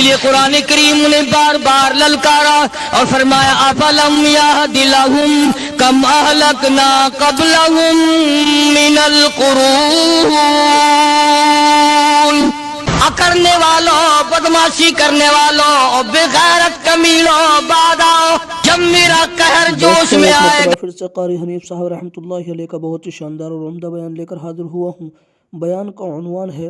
لیے قرآن کریم نے بار بار للکارا اور فرمایا افلم یہد لہم کم اہلکنا قبلہم من القرون، کرنے والوں، بدماشی کرنے والوں، بغیرت کمینوں، بادا، جب میرا قہر جوش میں آئے گا۔ پھر سے قاری حنیف صاحب رحمۃ اللہ علیہ کا بہت ہی شاندار اور عمدہ بیان لے کر حاضر ہوا ہوں۔ بیان کا عنوان ہے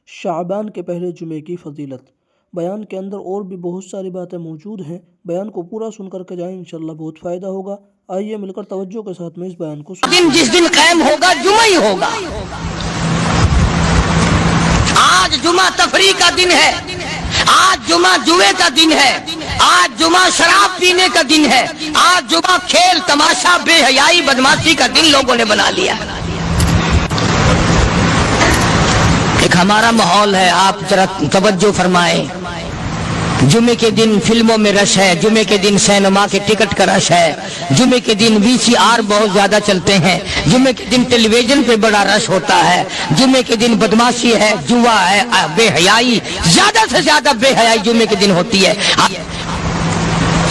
شعبان کے پہلے جمعے کی فضیلت۔ بیان کے اندر اور بھی بہت ساری باتیں موجود ہیں، بیان کو پورا سن کر کے جائیں، انشاءاللہ بہت فائدہ ہوگا۔ آئیے مل کر توجہ کے ساتھ میں اس بیان کو سنیں۔ جس دن قائم ہوگا جمعہ ہی ہوگا۔ آج جمعہ تفریح کا دن ہے، آج جمعہ جوے کا دن ہے، آج جمعہ شراب پینے کا دن ہے، آج جمعہ کھیل تماشا بے حیائی بدماشی کا دن لوگوں نے بنا لیا۔ ایک ہمارا ماحول ہے، آپ ذرا توجہ فرمائیں۔ جمعے کے دن فلموں میں رش ہے، جمعے کے دن سینما کے ٹکٹ کا رش ہے، جمعے کے دن VCR بہت زیادہ چلتے ہیں، جمعے کے دن ٹیلی ویژن پہ بڑا رش ہوتا ہے، جمعے کے دن بدماشی ہے، جوا ہے، بے حیائی، زیادہ سے زیادہ بے حیائی جمعے کے دن ہوتی ہے۔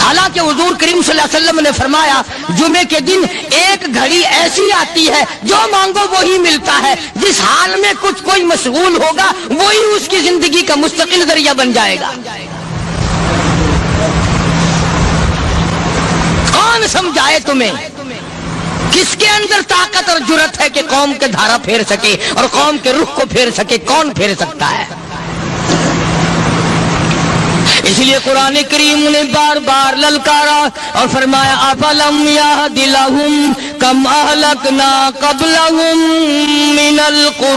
حالانکہ حضور کریم صلی اللہ علیہ وسلم نے فرمایا جمعے کے دن ایک گھڑی ایسی آتی ہے جو مانگو وہی ملتا ہے، جس حال میں کچھ کوئی مشغول ہوگا وہی اس کی زندگی کا مستقل ذریعہ بن جائے گا۔ کون سمجھائے تمہیں؟ کس کے اندر طاقت اور جرت ہے کہ قوم کے دھارا پھیر سکے اور قوم کے رخ کو پھیر سکے؟ کون پھیر سکتا ہے؟ اس لیے قرآن کریم نے بار بار للکارا اور فرمایا افلم یہد لہم کم اہلکنا قبلہم من القرون،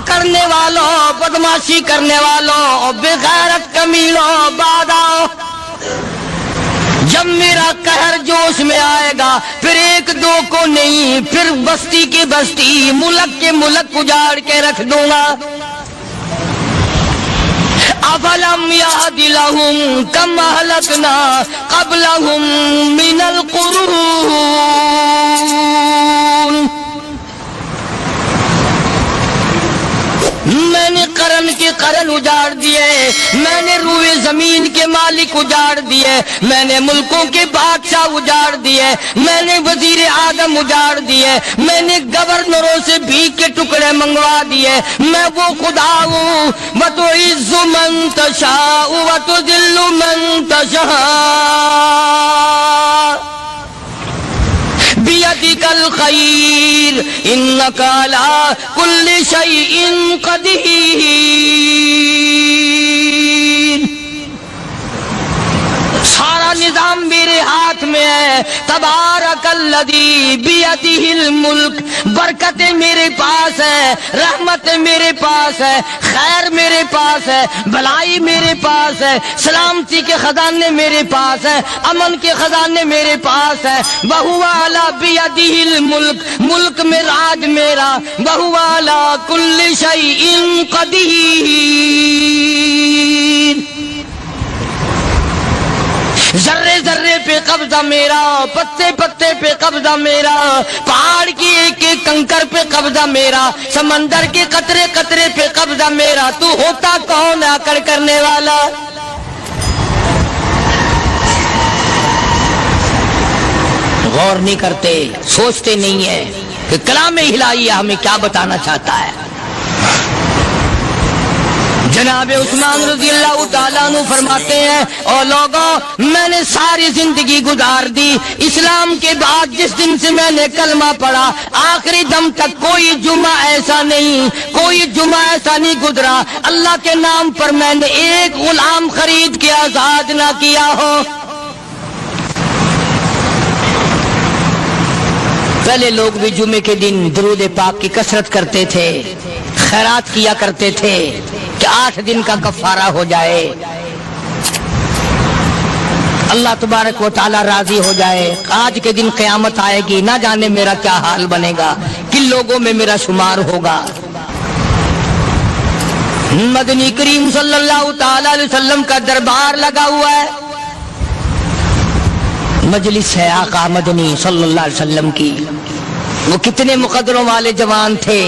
کرنے والوں، بدماشی کرنے والوں، بغیرت کمینوں، بادا، جب میرا قہر جوش میں آئے گا پھر ایک دو کو نہیں، پھر بستی کی بستی، ملک کے ملک اجاڑ کے رکھ دوں گا۔ افلم یہد لہم کم اہلکنا قبلہم من القرون، میں نے قرن کے قرن اجاڑ دیے، میں نے روئے زمین کے مالک اجاڑ دیے، میں نے ملکوں کے بادشاہ اجاڑ دیے، میں نے وزیر اعظم اجاڑ دیے، میں نے گورنروں سے بھیک کے ٹکڑے منگوا دیے۔ میں وہ خدا ہوں وَتُعِزُّ مَن تَشَاءُ وَتُذِلُّ مَن تَشَاءُ بِيَدِكَ الْخَيْرُ إِنَّكَ عَلَى كُلِّ شَيْءٍ قَدِيرٌ۔ سارا نظام میرے ہاتھ میں ہے، تبارک الذی بیدہ الملک، برکتیں میرے پاس ہے، رحمتیں میرے پاس ہے، خیر میرے پاس ہے، بھلائی میرے پاس ہے، سلامتی کے خزانے میرے پاس ہے، امن کے خزانے میرے پاس ہے۔ وَهُوَ عَلَى بِيَدِهِ الْمُلْكُ، ملک میں راج میرا، وَهُوَ عَلَى كُلِّ شَيْءٍ قَدِيرٌ۔ ذرے ذرے پہ قبضہ میرا، پتے پتے پہ قبضہ میرا، پہاڑ کی ایک ایک کنکر پہ قبضہ میرا، سمندر کے قطرے قطرے پہ قبضہ میرا۔ تو ہوتا کون آ کر کرنے والا؟ غور نہیں کرتے، سوچتے نہیں ہیں کہ کلام الہیہ ہمیں کیا بتانا چاہتا ہے۔ جناب عثمان رضی اللہ تعالیٰ عنہ فرماتے ہیں اور لوگوں، میں نے ساری زندگی گزار دی اسلام کے بعد، جس دن سے میں نے کلمہ پڑھا آخری دم تک کوئی جمعہ ایسا نہیں، کوئی جمعہ ایسا نہیں گزرا اللہ کے نام پر میں نے ایک غلام خرید کے آزاد نہ کیا ہو۔ پہلے لوگ بھی جمعے کے دن درود پاک کی کثرت کرتے تھے، خیرات کیا کرتے تھے کہ 8 دن کا کفارہ ہو جائے، اللہ تبارک و تعالی راضی ہو جائے۔ آج کے دن قیامت آئے گی، نہ جانے میرا کیا حال بنے گا، کن لوگوں میں میرا شمار ہوگا۔ مدنی کریم صلی اللہ تعالی علیہ وسلم کا دربار لگا ہوا ہے، مجلس ہے آقا مدنی صلی اللہ علیہ وسلم کی، وہ کتنے مقدروں والے جوان تھے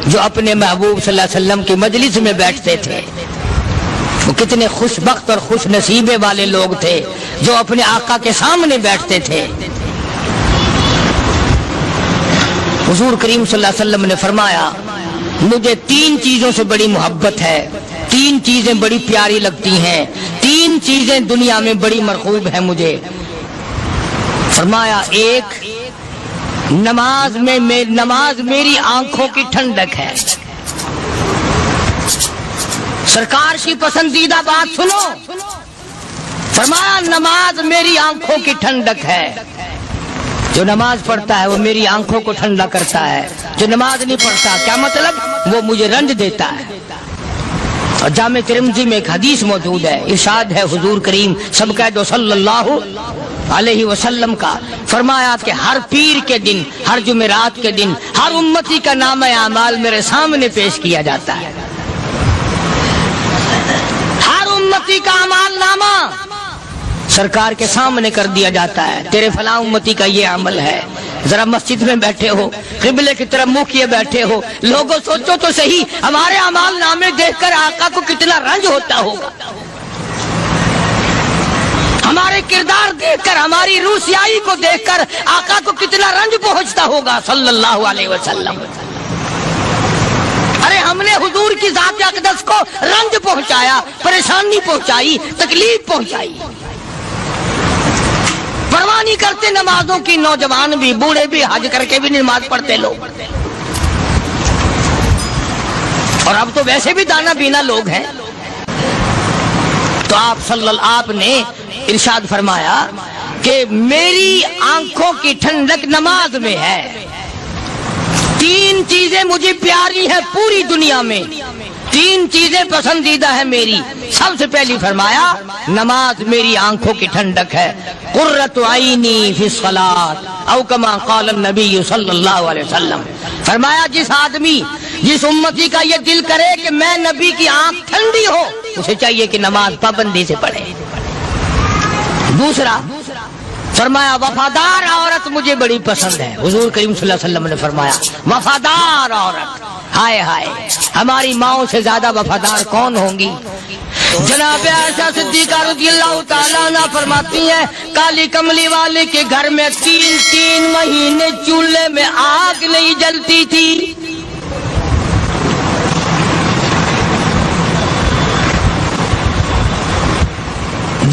جو اپنے محبوب صلی اللہ علیہ وسلم کی مجلس میں بیٹھتے تھے. وہ کتنے خوش بخت اور خوش نصیبے والے لوگ تھے جو اپنے آقا کے سامنے بیٹھتے تھے. حضور کریم صلی اللہ علیہ وسلم نے فرمایا مجھے 3 چیزوں سے بڑی محبت ہے, 3 چیزیں بڑی پیاری لگتی ہیں, 3 چیزیں دنیا میں بڑی مرغوب ہیں مجھے. فرمایا ایک نماز میری آنکھوں کی ٹھنڈک ہے. سرکار کی پسندیدہ بات سنو, فرمایا نماز میری آنکھوں کی ٹھنڈک ہے. جو نماز پڑھتا ہے وہ میری آنکھوں کو ٹھنڈا کرتا ہے, جو نماز نہیں پڑھتا کیا مطلب, وہ مجھے رنج دیتا ہے. اور جامع ترمذی میں ایک حدیث موجود ہے, ارشاد ہے حضور کریم سب کہہ دو صلی اللہ علیہ وسلم کا, فرمایا کہ ہر پیر کے دن, ہر جمعرات کے دن ہر امتی کا نامہ اعمال میرے سامنے پیش کیا جاتا ہے. ہر امتی کا اعمال نامہ سرکار کے سامنے کر دیا جاتا ہے. تیرے فلاں امتی کا یہ عمل ہے. ذرا مسجد میں بیٹھے ہو, قبلے کی طرف منہ کیے بیٹھے ہو, لوگوں سوچو تو صحیح ہمارے اعمال نامے دیکھ کر آقا کو کتنا رنج ہوتا ہوگا. ہمارے کردار دیکھ کر, ہماری روح سیاہی کو دیکھ کر آقا کو کتنا رنج پہنچتا ہوگا صلی اللہ علیہ وسلم. ارے ہم نے حضور کی ذات اقدس کو رنج پہنچایا, پریشانی پہنچائی, تکلیف پہنچائی. پرواہ نہیں کرتے نمازوں کی, نوجوان بھی بوڑھے بھی حج کر کے بھی نماز پڑھتے لوگ. اور اب تو ویسے بھی دانا بینا لوگ ہیں. تو آپ نے ارشاد فرمایا کہ میری آنکھوں کی ٹھنڈک نماز میں ہے. 3 چیزیں مجھے پیاری ہیں پوری دنیا میں, 3 چیزیں پسندیدہ ہیں میری. سب سے پہلی فرمایا نماز میری آنکھوں کی ٹھنڈک ہے. قرۃ عینی فی الصلاۃ او کما قال النبی صلی اللہ علیہ وسلم. فرمایا جس آدمی, جس امتی کا یہ دل کرے کہ میں نبی کی آنکھ ٹھنڈی ہو, اسے چاہیے کہ نماز پابندی سے پڑھے. دوسرا فرمایا وفادار عورت مجھے بڑی پسند ہے. حضور کریم صلی اللہ علیہ وسلم نے فرمایا وفادار عورت, ہائے ہائے ہماری ماؤں سے زیادہ وفادار کون ہوں گی. جناب عائشہ صدیقہ رضی اللہ تعالیٰ عنہ فرماتی ہیں کالی کملی والے کے گھر میں 3 مہینے چولہے میں آگ نہیں جلتی تھی.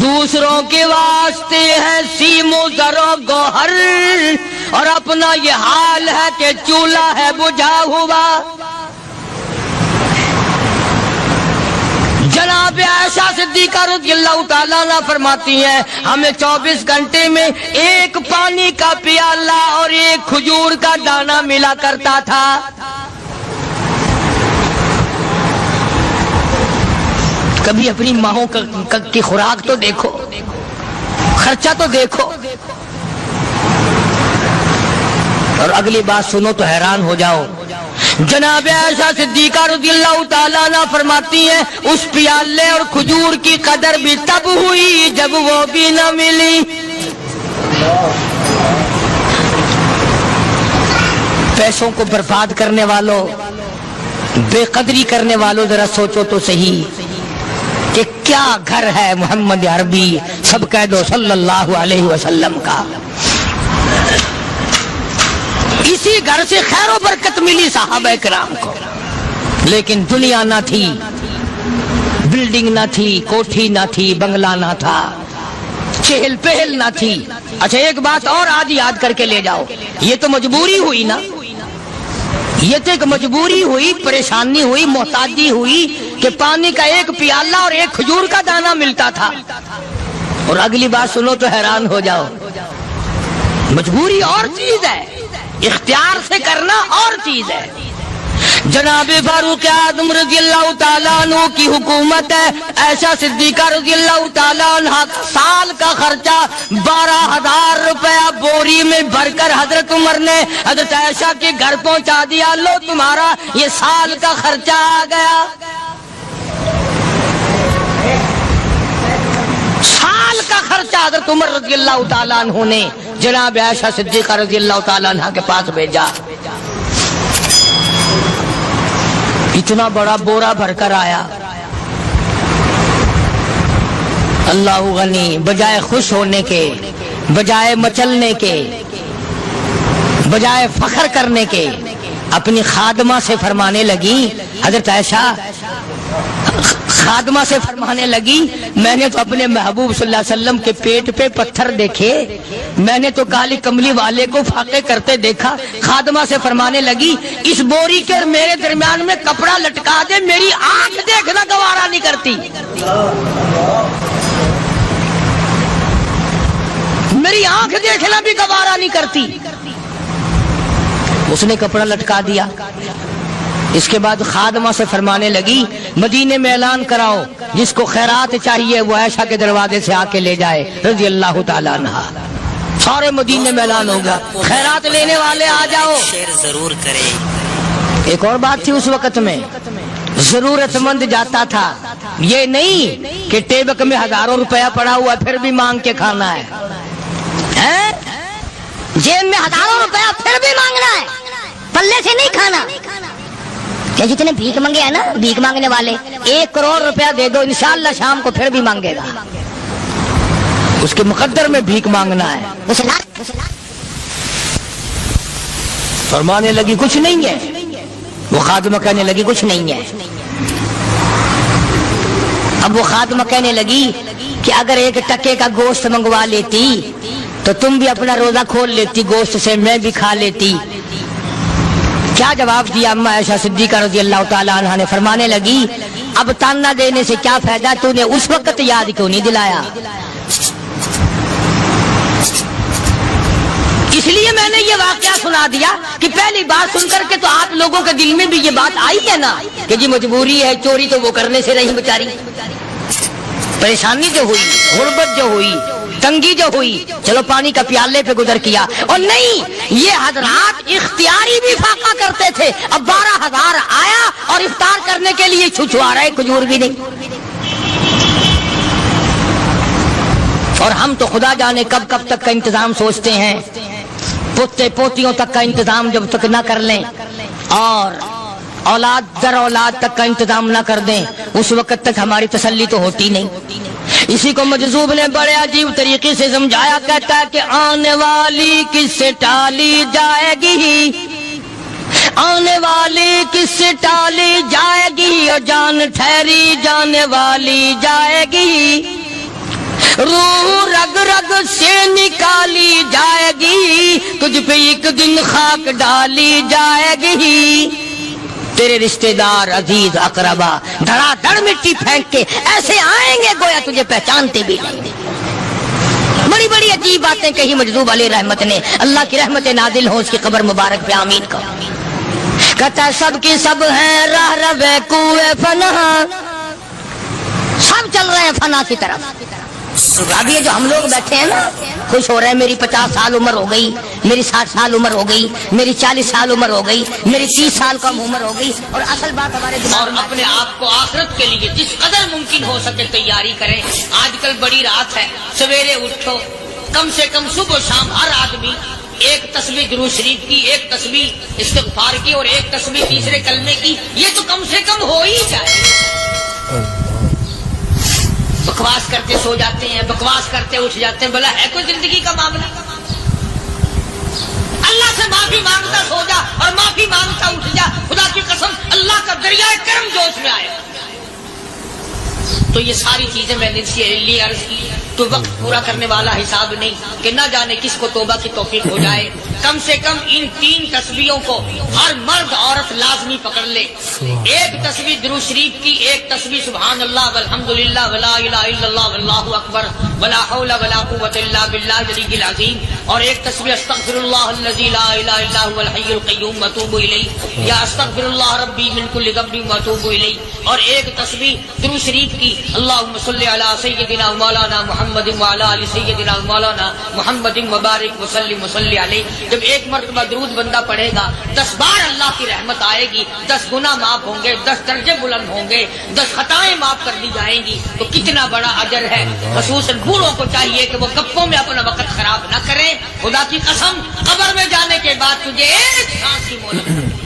دوسروں کے واسطے ہے سیم و زر و گوہر, اور اپنا یہ حال ہے کہ چولہا ہے بجھا ہوا. جناب عائشہ صدیقہ رضی اللہ تعالیٰ عنہ فرماتی ہیں ہمیں 24 گھنٹے میں 1 پانی کا پیالہ اور 1 کھجور کا دانہ ملا کرتا تھا. کبھی اپنی ماہوں کی خوراک تو دیکھو, خرچہ تو دیکھو. اور اگلی بات سنو تو حیران ہو جاؤ. جناب عائشہ صدیقہ رضی اللہ تعالیٰ عنہ فرماتی ہیں اس پیالے اور کھجور کی قدر بھی تب ہوئی جب وہ بھی نہ ملی. پیسوں کو برباد کرنے والوں, بے قدری کرنے والوں, ذرا سوچو تو صحیح کہ کیا گھر ہے محمد عربی سب کہہ دو صلی اللہ علیہ وسلم کا. اسی گھر سے خیر و برکت ملی صحابہ کرام کو, لیکن دنیا نہ تھی, بلڈنگ نہ تھی, کوٹھی نہ تھی, بنگلہ نہ تھا, چہل پہل نہ تھی. اچھا ایک بات اور آج یاد کر کے لے جاؤ, یہ تو مجبوری ہوئی نا, یہ تو ایک مجبوری ہوئی, پریشانی ہوئی, محتاجی ہوئی کہ پانی کا 1 پیالہ اور 1 کھجور کا دانہ ملتا تھا. اور اگلی بات سنو تو حیران ہو جاؤ. مجبوری اور چیز ہے, اختیار سے کرنا اور چیز ہے. جناب فاروق اعظم رضی اللہ تعالیٰ عنہ کی حکومت ہے. عائشہ صدیقہ رضی اللہ تعالیٰ عنہ سال کا خرچہ 12,000 روپیہ بوری میں بھر کر حضرت عمر نے حضرت عائشہ کے گھر پہنچا دیا. لو تمہارا یہ سال کا خرچہ آ گیا. سال کا خرچہ حضرت عمر رضی اللہ تعالیٰ عنہ نے جناب عائشہ صدیقہ رضی اللہ تعالیٰ عنہ کے پاس بھیجا. اتنا بڑا بورا بھر کر آیا. اللہ غنی، بجائے خوش ہونے کے، بجائے مچلنے کے، بجائے فخر کرنے کے، اپنی خادمہ سے فرمانے لگی، حضرت عائشہ خادمہ سے فرمانے لگی، میں نے تو اپنے محبوب صلی اللہ علیہ وسلم کے پیٹ پہ پتھر دیکھے، میں نے تو کالی کملی والے کو فاقے کرتے دیکھا. خادمہ سے فرمانے لگی، اس بوری کے میرے درمیان میں کپڑا لٹکا دے، میری آنکھ دیکھنا گوارا نہیں کرتی، میری آنکھ دیکھنا بھی گوارا نہیں کرتی. اس نے کپڑا لٹکا دیا. اس کے بعد خادمہ سے فرمانے لگی، مدینے میں اعلان کراؤ، جس کو خیرات چاہیے وہ عائشہ کے دروازے سے آ کے لے جائے رضی اللہ تعالیٰ عنہ. سارے مدینے میں اعلان ہوگا، خیرات لینے والے آ جاؤ. شیئر ضرور کریں. ایک اور بات تھی اس وقت میں، ضرورت مند جاتا تھا، یہ نہیں کہ ٹیبک میں ہزاروں روپیہ پڑا ہوا پھر بھی مانگ کے کھانا ہے، جیب میں ہزاروں روپیہ پھر بھی مانگنا ہے، پلے سے نہیں کھانا. کہ جتنے بھیک مانگے ہیں نا، بھیک مانگنے والے، 1 کروڑ روپیہ دے دو، انشاءاللہ شام کو پھر بھی مانگے گا. اس کے مقدر میں بھیک مانگنا ہے. فرمانے لگی کچھ نہیں ہے. وہ خادمہ کہنے لگی کچھ نہیں ہے. اب وہ خادمہ کہنے لگی کہ اگر 1 ٹکے کا گوشت منگوا لیتی تو تم بھی اپنا روزہ کھول لیتی گوشت سے، میں بھی کھا لیتی. کیا جواب دیا اما عائشہ صدیقہ رضی اللہ تعالیٰ عنہ نے؟ فرمانے لگی، اب تانا دینے سے کیا فائدہ، تو نے اس وقت یاد کیوں نہیں دلایا؟ اس لیے میں نے یہ واقعہ سنا دیا کہ پہلی بات سن کر کے تو آپ لوگوں کے دل میں بھی یہ بات آئی ہے نا کہ جی مجبوری ہے، چوری تو وہ کرنے سے رہی بیچاری، پریشانی جو ہوئی، غربت جو ہوئی، تنگی جو ہوئی، چلو پانی کا پیالے پہ گزر کیا. اور نہیں، یہ حضرات اختیاری بھی فاقہ کرتے تھے. اب 12,000 آیا اور افطار کرنے کے لیے چھچوا رہے، کھجور بھی نہیں. اور ہم تو خدا جانے کب کب تک کا انتظام سوچتے ہیں، پوتے پوتیوں تک کا انتظام جب تک نہ کر لیں اور اولاد در اولاد تک کا انتظام نہ کر دیں، اس وقت تک ہماری تسلی تو ہوتی نہیں. اسی کو مجذوب نے بڑے عجیب طریقے سے سمجھایا، کہتا ہے کہ آنے والی کس سے ٹالی جائے گی، آنے والی کس سے ٹالی جائے گی، اور جان ٹھہری جانے والی جائے گی، روح رگ رگ سے نکالی جائے گی، تجھ پہ ایک دن خاک ڈالی جائے گی. تیرے رشتہ دار عزیز اقربا دھڑا دھڑ مٹی پھینک کے ایسے آئیں گے گویا تجھے پہچانتے بھی نہیں. بڑی بڑی عجیب باتیں کہی مجذوب علیہ رحمت نے. اللہ کی رحمت نازل ہو اس کی قبر مبارک پہ، آمین کہو. کہتا ہے سب کی سب ہیں راہ روے کوئے فنا، سب چل رہے ہیں فنا کی طرف. اب یہ جو ہم لوگ بیٹھے ہیں نا، خوش ہو رہے ہیں، میری 50 سال عمر ہو گئی، میری 60 سال عمر ہو گئی، میری 40 سال عمر ہو گئی، میری 30 سال کم عمر ہو گئی. اور اصل بات ہمارے دماغ میں، اور اپنے آپ کو آخرت کے لیے جس قدر ممکن ہو سکے تیاری کریں. آج کل بڑی رات ہے، سویرے اٹھو، کم سے کم صبح و شام ہر آدمی 1 تسبیح درود شریف کی، 1 تسبیح استغفار کی، اور 1 تسبیح تیسرے کلمے کی. یہ تو کم سے کم ہو ہی جائے. بکواس کرتے سو جاتے ہیں، بکواس کرتے اٹھ جاتے ہیں. بلا ہے کوئی زندگی کا معاملہ؟ اللہ سے معافی مانگتا سو جا اور معافی مانگتا اٹھ جا. خدا کی قسم اللہ کا دریائے کرم جوش میں آئے. تو یہ ساری چیزیں میں نے لیے عرض کی. تو وقت پورا کرنے والا حساب نہیں کہ نہ جانے کس کو توبہ کی توفیق ہو جائے. کم سے کم ان 3 تسبیحوں کو ہر مرد عورت لازمی پکڑ لے. 1 تسبیح درود شریف کی، 1 تسبیح سبحان اللہ والحمدللہ ولا الہ الا اللہ واللہ اکبر ولا حول ولا قوۃ الا باللہ العلی العظیم، اور 1 تسبیح استغفر اللہ الذی لا الہ الا هو الحی القیوم واتوب الیہ، یا استغفر اللہ ربی من کل ذنب واتوب الیہ، اور 1 تسبیح درود شریف کی اللہم صلی علی سیدنا مولانا محمد وعلی آل سیدنا مولانا محمد مبارک وسلم وصلی علیہ. جب ایک مرتبہ درود بندہ پڑھے گا 10 بار اللہ کی رحمت آئے گی، 10 گناہ معاف ہوں گے، 10 درجے بلند ہوں گے، 10 خطائیں معاف کر دی جائیں گی. تو کتنا بڑا اجر ہے. خصوصاً بوڑھوں کو چاہیے کہ وہ گپوں میں اپنا وقت خراب نہ کریں. خدا کی قسم قبر میں جانے کے بعد تجھے ایک سانس کی مہلت ملے.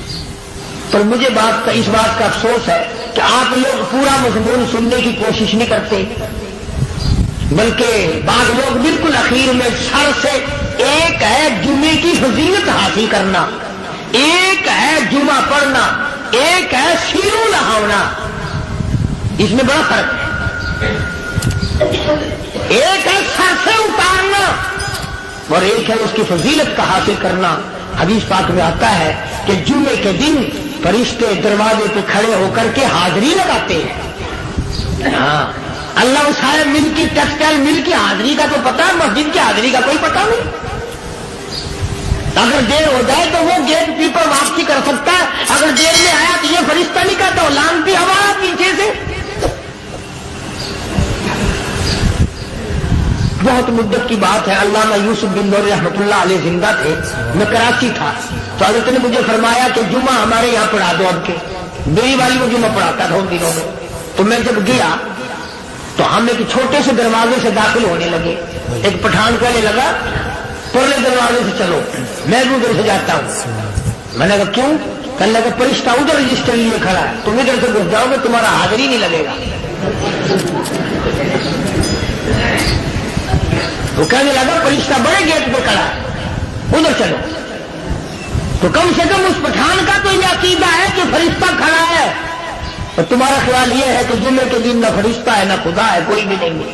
پر مجھے اس بات کا افسوس ہے کہ آپ لوگ پورا مضمون سننے کی کوشش نہیں کرتے، بلکہ بعض لوگ بالکل اخیر میں سر سے ایک ہے جمعے کی فضیلت حاصل کرنا، ایک ہے جمعہ پڑھنا، ایک ہے سیروں نہانا. اس میں بڑا فرق ہے. ایک ہے سر سے اتارنا اور ایک ہے اس کی فضیلت کا حاصل کرنا. حدیث پاک میں آتا ہے کہ جمعے کے دن فرشتے دروازے پہ کھڑے ہو کر کے حاضری لگاتے ہیں. ہاں، اللہ صاحب مل کی ٹیکسٹائل مل کی حاضری کا تو پتا ہے، مسجد کی حاضری کا کوئی پتا نہیں. اگر دیر ہو جائے تو وہ گیٹ کیپر واپسی کر سکتا ہے، اگر دیر میں آیا تو یہ فرشتہ نہیں کہتا، لانتی ہوا پیچھے سے. بہت مدت کی بات ہے، علامہ یوسف بن نور رحمۃ اللہ علیہ زندہ تھے. میں کراچی تھا تو حضرت نے مجھے فرمایا کہ جمعہ ہمارے یہاں پڑھا دو. اب کے میری والی وہ جمعہ پڑھاتا تھا ان دنوں میں. تو میں جب گیا تو ہم ایک چھوٹے سے دروازے سے داخل ہونے لگے. ایک پٹھان کہنے لگا پرلے دروازے سے چلو، میں بھی ادھر سے جاتا ہوں. میں نے کہا کیوں؟ کہنے لگا فرشتہ ادھر رجسٹر لیے کھڑا ہے، تم ادھر سے گھس جاؤ گے تمہارا حاضری نہیں لگے گا. وہ کہنے لگا فرشتہ بڑے گیٹ پہ کھڑا ہے، ادھر چلو. تو کم سے کم اس پٹھان کا تو یہ عقیدہ ہے کہ فرشتہ کھڑا ہے، اور تمہارا خیال یہ ہے کہ جمعے کے دن نہ فرشتہ ہے نہ خدا ہے، کوئی بھی نہیں ہے.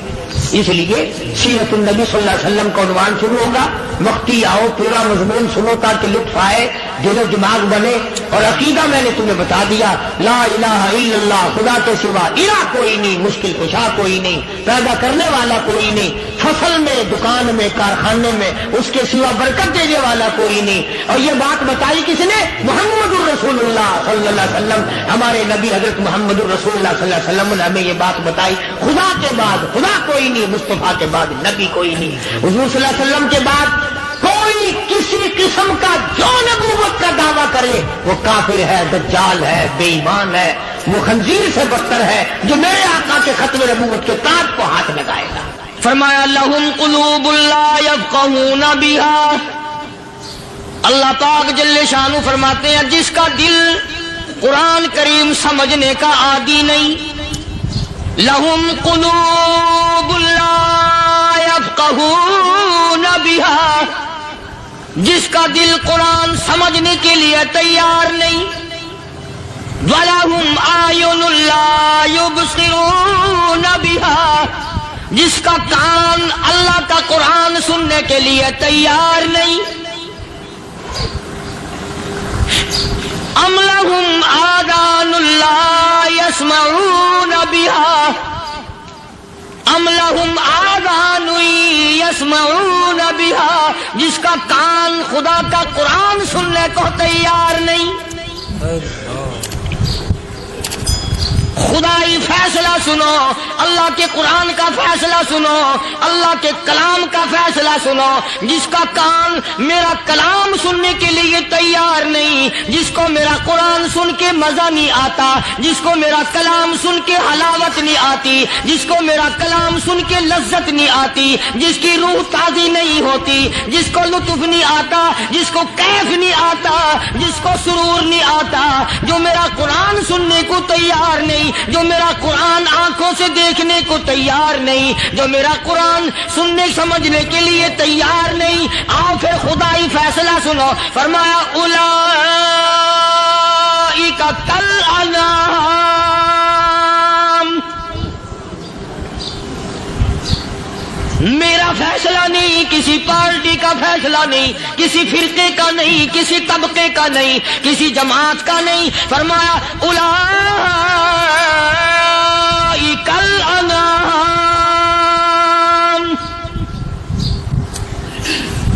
اس لیے سیرت النبی صلی اللہ علیہ وسلم کا عنوان شروع ہوگا. وقتی آؤ پورا مضمون سنو تاکہ لطف آئے، دل و دماغ بنے. اور عقیدہ میں نے تمہیں بتا دیا، لا الہ الا اللہ، خدا کے سوا الہ کوئی نہیں، مشکل کشا کوئی نہیں، پیدا کرنے والا کوئی نہیں، فصل میں دکان میں کارخانے میں اس کے سوا برکت دینے والا کوئی نہیں. اور یہ بات بتائی کس نے؟ محمد الرسول اللہ صلی اللہ علیہ وسلم. ہمارے نبی حضرت محمد الرسول اللہ صلی اللہ علیہ وسلم نے ہمیں یہ بات بتائی. خدا کے بعد خدا کوئی نہیں، مصطفیٰ کے بعد نبی کوئی نہیں. حضور صلی اللہ علیہ وسلم کے بعد کوئی کسی قسم کا جو نبوت کا دعویٰ کرے وہ کافر ہے، دجال ہے، بے ایمان ہے، وہ خنزیر سے بدتر ہے جو میرے آقا کے ختم نبوت کے تاج کو ہاتھ لگائے گا. فرمایا لہم قلوب لا یفقہون بہا. اللہ پاک جل شانہ فرماتے ہیں جس کا دل قرآن کریم سمجھنے کا عادی نہیں. لہم قلوب لا یفقہون بہا، جس کا دل قرآن سمجھنے کے لیے تیار نہیں. وَلَهُمْ أَعْيُنٌ لَا يُبْصِرُونَ بِهَا، جس کا کان اللہ کا قرآن سننے کے لیے تیار نہیں. أَمْ لَهُمْ آذَانٌ لَا يَسْمَعُونَ بِهَا، أَمْ لَهُمْ آذَانٌ يَسْمَعُونَ بِهَا، جس کا کان خدا کا قرآن سننے کو تیار نہیں. خدائی فیصلہ سنو، اللہ کے قرآن کا فیصلہ سنو، اللہ کے کلام کا فیصلہ سنو. جس کا کان میرا کلام سننے کے لیے تیار نہیں، جس کو میرا قرآن سن کے مزہ نہیں آتا، جس کو میرا کلام سن کے حلاوت نہیں آتی، جس کو میرا کلام سن کے لذت نہیں آتی، جس کی روح تازی نہیں ہوتی، جس کو لطف نہیں آتا، جس کو کیف نہیں آتا، جس کو سرور نہیں آتا، جو میرا قرآن سننے کو تیار نہیں، جو میرا قرآن آنکھوں سے دیکھنے کو تیار نہیں، جو میرا قرآن سننے سمجھنے کے لیے تیار نہیں. آؤ پھر خدائی فیصلہ سنو. فرمایا اولئک کالانعام. میرا فیصلہ نہیں، کسی پارٹی کا فیصلہ نہیں، کسی فرقے کا نہیں، کسی طبقے کا نہیں، کسی جماعت کا نہیں. فرمایا اولئک الانعام.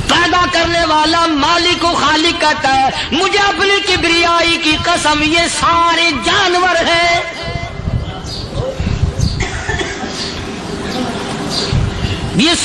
پیدا کرنے والا مالک و خالق کہتا ہے مجھے اپنی کبریائی کی قسم یہ سارے جانور ہیں.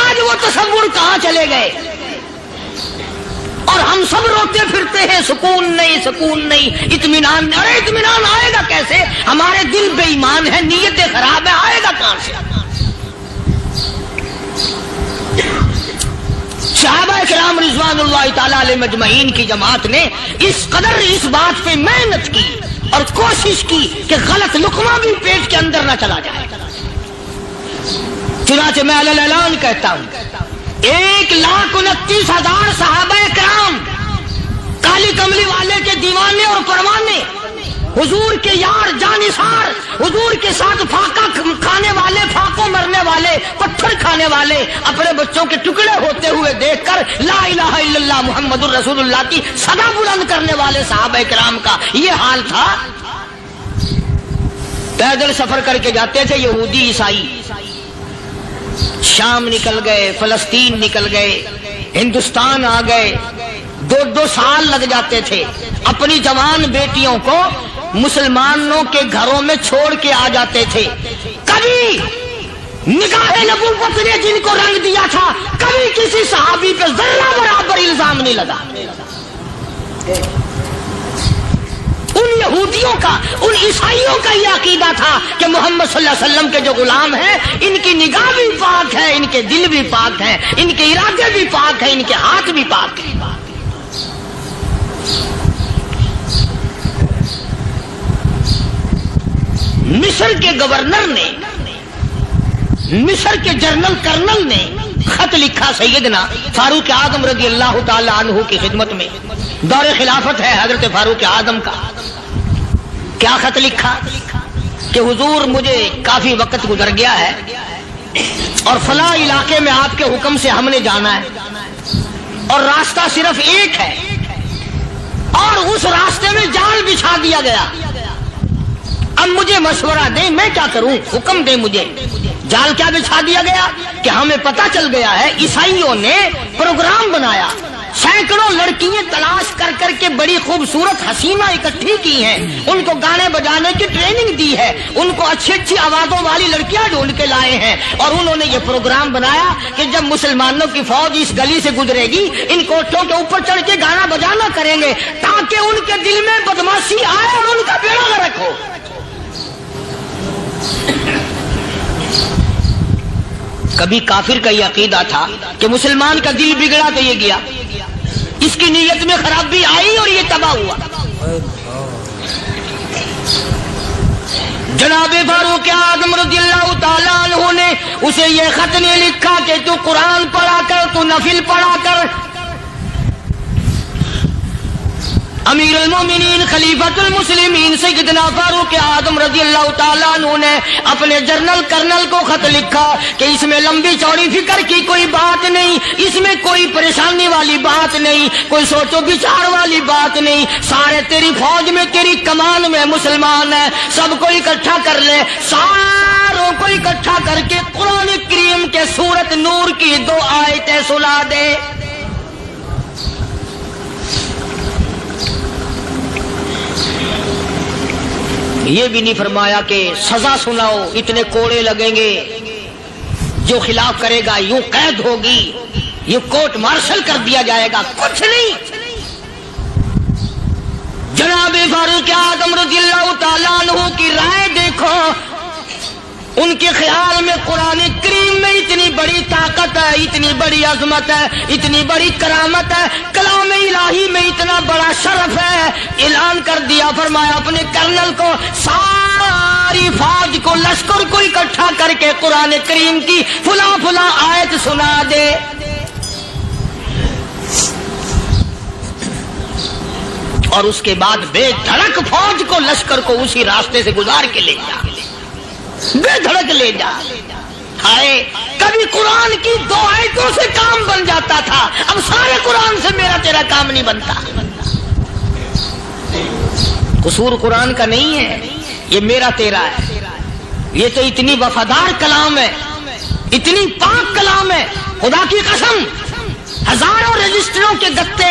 آج وہ تصور کہاں چلے گئے؟ اور ہم سب روتے پھرتے ہیں سکون نہیں، سکون نہیں، اطمینان نہیں۔ ارے اطمینان آئے گا کیسے؟ ہمارے دل بے ایمان ہے، نیتیں خراب ہے، آئے گا کہاں سے؟ صحابہ کرام رضوان اللہ تعالی علیہ مجمعین کی جماعت نے اس قدر اس بات پہ محنت کی اور کوشش کی کہ غلط لقمہ بھی پیٹ کے اندر نہ چلا جائے۔ چنانچہ میں علی الاعلان کہتا ہوں 1,29,000 صحابہ کرام، کالی کملی والے کے دیوانے اور پروانے، حضور کے یار جانثار، حضور کے ساتھ فاقہ کھانے والے، فاقوں مرنے والے، پتھر کھانے والے، اپنے بچوں کے ٹکڑے ہوتے ہوئے دیکھ کر لا الہ الا اللہ محمد الرسول اللہ کی صدا بلند کرنے والے صحابہ کرام کا یہ حال تھا۔ پیدل سفر کر کے جاتے تھے یہودی عیسائی، شام نکل گئے، فلسطین نکل گئے، ہندوستان آ گئے، 2 سال لگ جاتے تھے، اپنی جوان بیٹیوں کو مسلمانوں کے گھروں میں چھوڑ کے آ جاتے تھے۔ کبھی نگاہ نبوت نے جن کو رنگ دیا تھا، کبھی کسی صحابی پہ ذرہ برابر الزام نہیں لگا۔ ان یہودیوں کا، ان عیسائیوں کا یہ عقیدہ تھا کہ محمد صلی اللہ علیہ وسلم کے جو غلام ہیں ان کی نگاہ بھی پاک ہے، ان کے دل بھی پاک ہیں، ان کے ارادے بھی پاک ہیں، ان کے ہاتھ بھی پاک ہیں۔ مصر کے گورنر نے، مصر کے جنرل کرنل نے خط لکھا سیدنا فاروق اعظم رضی اللہ تعالی عنہ کی خدمت میں، دور خلافت ہے حضرت فاروق اعظم کا۔ کیا خط لکھا کہ حضور مجھے کافی وقت گزر گیا ہے اور فلاں علاقے میں آپ کے حکم سے ہم نے جانا ہے اور راستہ صرف ایک ہے اور اس راستے میں جال بچھا دیا گیا۔ اب مجھے مشورہ دیں میں کیا کروں، حکم دیں مجھے۔ جال کیا بچھا دیا گیا کہ ہمیں پتہ چل گیا ہے عیسائیوں نے پروگرام بنایا، سینکڑوں لڑکیاں تلاش کر کر کے بڑی خوبصورت حسینہ اکٹھی کی ہیں، ان کو گانے بجانے کی ٹریننگ دی ہے، ان کو اچھی اچھی آوازوں والی لڑکیاں ڈھونڈ کے لائے ہیں، اور انہوں نے یہ پروگرام بنایا کہ جب مسلمانوں کی فوج اس گلی سے گزرے گی ان کوٹھوں کے اوپر چڑھ کے گانا بجانا کریں گے تاکہ ان کے دل میں بدماشی آئے اور ان کا بیڑا غرق ہو۔ کبھی کافر کا یہ عقیدہ تھا کہ مسلمان کا دل بگڑا تو یہ گیا، اس کی نیت میں خرابی آئی اور یہ تباہ ہوا۔ جناب فاروق اعظم رضی اللہ تعالیٰ عنہ نے اسے یہ خط نہیں لکھا کہ تو قرآن پڑھا کر، تو نفل پڑھا کر۔ امیر المومنین خلیفۃ المسلمین سیدنا فاروق اعظم رضی اللہ تعالیٰ عنہ نے اپنے جنرل کرنل کو خط لکھا کہ اس میں لمبی چوڑی فکر کی کوئی بات نہیں، اس میں کوئی پریشانی والی بات نہیں، کوئی سوچ و بچار والی بات نہیں، سارے تیری فوج میں، تیری کمان میں مسلمان ہیں، سب کو اکٹھا کر لے، ساروں کو اکٹھا کر کے قرآن کریم کے سورۃ نور کی 2 آیتیں سنا دے۔ یہ بھی نہیں فرمایا کہ سزا سناؤ، اتنے کوڑے لگیں گے، جو خلاف کرے گا یوں قید ہوگی، یہ کورٹ مارشل کر دیا جائے گا، کچھ نہیں۔ جناب فاروق اعظم رضی اللہ تعالیٰ عنہ کی رائے دیکھو، ان کے خیال میں قرآن کریم میں اتنی بڑی طاقت ہے، اتنی بڑی عظمت ہے، اتنی بڑی کرامت ہے، کلام الہی میں اتنا بڑا شرف ہے۔ اعلان کر دیا، فرمایا اپنے کرنل کو ساری فوج کو، لشکر کو اکٹھا کر کے قرآن کریم کی فلاں فلاں آیت سنا دے۔ اور اس کے بعد بے دھڑک فوج کو، لشکر کو اسی راستے سے گزار کے لے جا، بے دھڑک لے جا۔ ہائے کبھی قرآن کی 2 آیتوں سے کام بن جاتا تھا، اب سارے قرآن سے میرا تیرا کام نہیں بنتا۔ قصور قرآن کا نہیں ہے، یہ میرا تیرا ہے۔ یہ تو اتنی وفادار کلام ہے، اتنی پاک کلام ہے، خدا کی قسم ہزاروں رجسٹروں کے گتے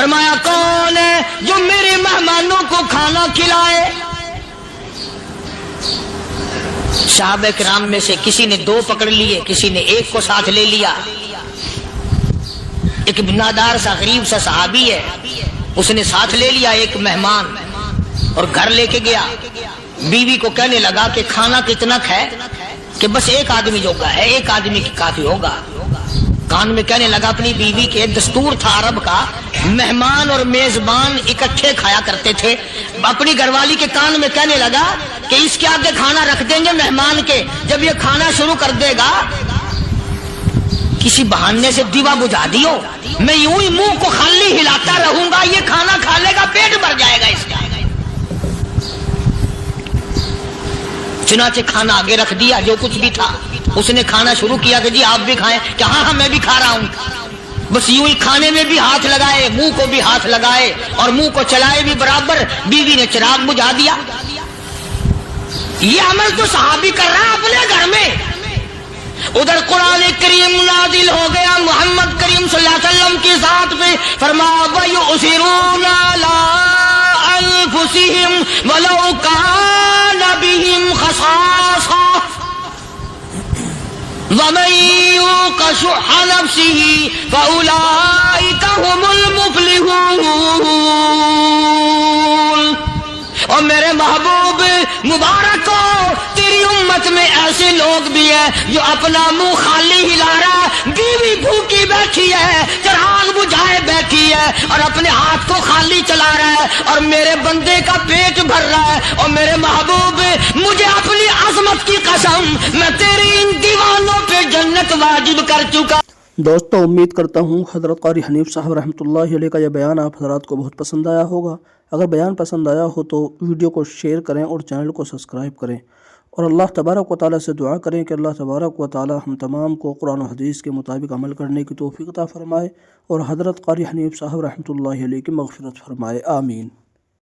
فرمایا کون ہے جو میرے مہمانوں کو کھانا کھلائے؟ صحابہ کرام میں سے کسی نے 2 پکڑ لیے، کسی نے 1 کو ساتھ لے لیا۔ ایک بنادار سا غریب سا صحابی ہے، اس نے ساتھ لے لیا 1 مہمان اور گھر لے کے گیا۔ بیوی کو کہنے لگا کہ کھانا کتنا ہے؟ کہ بس 1 آدمی جوگا ہے، 1 آدمی کی کافی ہوگا۔ کان میں کہنے لگا اپنی بیوی کے، دستور تھا عرب کا، مہمان اور میزبان اکٹھے کھایا کرتے تھے۔ اپنی گھر والی کے کان میں کہنے لگا کہ اس کے آگے کھانا رکھ دیں گے مہمان کے، جب یہ کھانا شروع کر دے گا کسی بہانے سے دیوا بجھا دیو، میں یوں ہی منہ کو خالی ہلاتا رہوں گا، یہ کھانا کھا لے گا، پیٹ بھر جائے گا اس کا۔ چنانچہ کھانا آگے رکھ دیا، جو کچھ بھی تھا۔ اس نے کھانا شروع کیا کہ جی آپ بھی کھائیں، کہ ہاں میں بھی کھا رہا ہوں۔ بس یوں ہی کھانے میں بھی ہاتھ لگائے، منہ کو بھی ہاتھ لگائے اور منہ کو چلائے بھی برابر۔ بیوی نے چراغ بجھا دیا۔ یہ عمل تو صحابی کر رہا ہے اپنے گھر میں۔ ادھر قرآن کریم نازل ہو گیا محمد کریم صلی اللہ علیہ وسلم کی ذات پہ، فرمایا وَيُؤْثِرُونَ عَلَىٰ أَنفُسِهِمْ وَلَوْ كَانَ بِهِمْ خَصَاصَةٌ وَمَن يُوقَ شُحَّ نَفْسِهِ فَأُولَٰئِكَ هُمُ الْمُفْلِحُونَ۔ اور میرے محبوب مبارک ہو، تیری امت میں ایسے لوگ بھی ہیں جو اپنا منہ خالی ہلا رہا ہے، بیوی بھوکی بیٹھی ہے، چراغ بجھائے بیٹھی ہے اور اپنے ہاتھ کو خالی چلا رہا ہے اور میرے بندے کا پیٹ بھر رہا ہے۔ اور میرے محبوب مجھے اپنی عظمت کی قسم، میں تیری ان دیوانوں پہ جنت واجب کر چکا۔ دوستو امید کرتا ہوں حضرت قاری حنیف صاحب رحمۃ اللہ علیہ کا یہ بیان آپ حضرات کو بہت پسند آیا ہوگا۔ اگر بیان پسند آیا ہو تو ویڈیو کو شیئر کریں اور چینل کو سبسکرائب کریں، اور اللہ تبارک و تعالیٰ سے دعا کریں کہ اللہ تبارک و تعالیٰ ہم تمام کو قرآن و حدیث کے مطابق عمل کرنے کی توفیق عطا فرمائے اور حضرت قاری حنیف صاحب رحمۃ اللہ علیہ کی مغفرت فرمائے، آمین۔